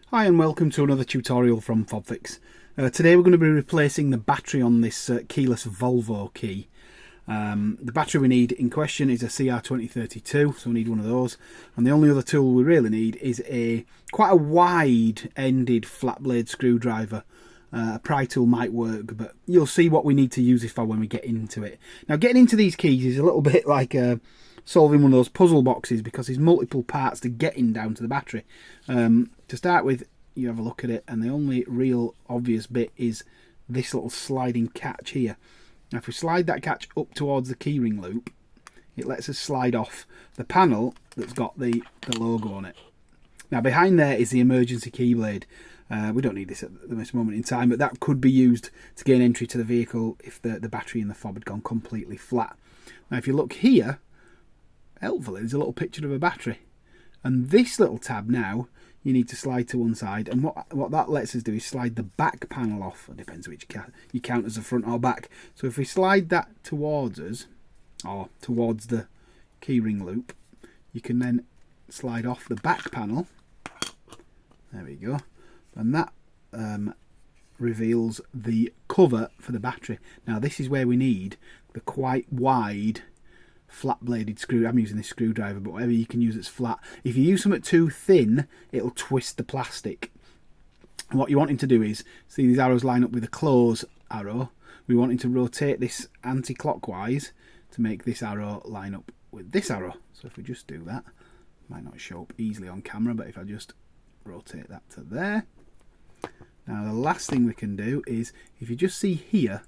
Hi and welcome to another tutorial from FobFix. Today we're going to be replacing the battery on this keyless Volvo key. The battery we need in question is a CR2032, so we need one of those. And the only other tool we really need is quite a wide-ended flat blade screwdriver. A pry tool might work, but you'll see what we need to use this for when we get into it. Now, getting into these keys is a little bit like solving one of those puzzle boxes, because there's multiple parts to getting down to the battery. To start with, you have a look at it, and the only real obvious bit is this little sliding catch here. Now, if we slide that catch up towards the keyring loop, it lets us slide off the panel that's got the logo on it. Now, behind there is the emergency key blade. We don't need this at this moment in time, but that could be used to gain entry to the vehicle if the battery in the fob had gone completely flat. Now, if you look here, helpfully, there's a little picture of a battery. And this little tab now, you need to slide to one side. And what that lets us do is slide the back panel off. It depends which you count as the front or back. So if we slide that towards us, or towards the keyring loop, you can then slide off the back panel. There we go. And that reveals the cover for the battery. Now, this is where we need the quite wide flat bladed screw. I'm using this screwdriver, but whatever you can use that's flat. If you use something too thin, it'll twist the plastic. And what you're wanting to do is, see these arrows line up with a close arrow. We're wanting to rotate this anti-clockwise to make this arrow line up with this arrow. So if we just do that, might not show up easily on camera, but if I just rotate that to there. Now, the last thing we can do is, if you just see here,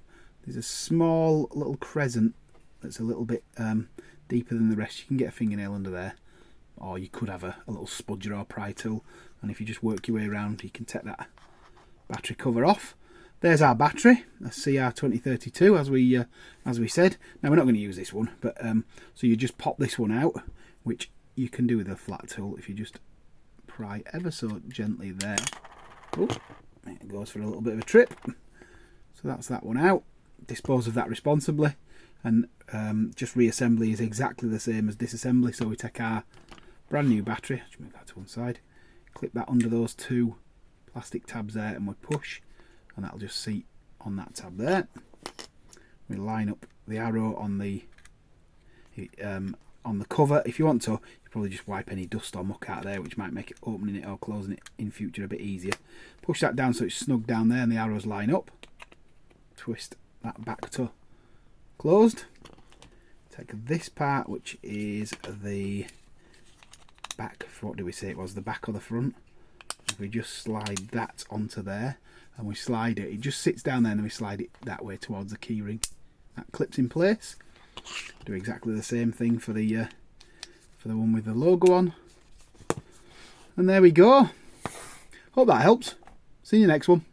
there's a small little crescent that's a little bit deeper than the rest. You can get a fingernail under there, or you could have a little spudger or pry tool, and if you just work your way around, you can take that battery cover off. There's our battery, a CR2032, as we said. Now, we're not going to use this one, but so you just pop this one out, which you can do with a flat tool if you just pry ever so gently there. Oh, it goes for a little bit of a trip. So that's that one out. Dispose of that responsibly. And just reassembly is exactly the same as disassembly. So we take our brand new battery, just move that to one side, clip that under those two plastic tabs there, and we push, and that'll just seat on that tab there. We line up the arrow on the cover. If you want to, you probably just wipe any dust or muck out of there, which might make it opening it or closing it in future a bit easier. Push that down so it's snug down there and the arrows line up. Twist that back to closed. Take this part, which is the back, what do we say it was, the back or the front. If we just slide that onto there and we slide it, it just sits down there, and then we slide it that way towards the keyring. That clips in place. Do exactly the same thing for the one with the logo on. And there we go. Hope that helps. See you next one.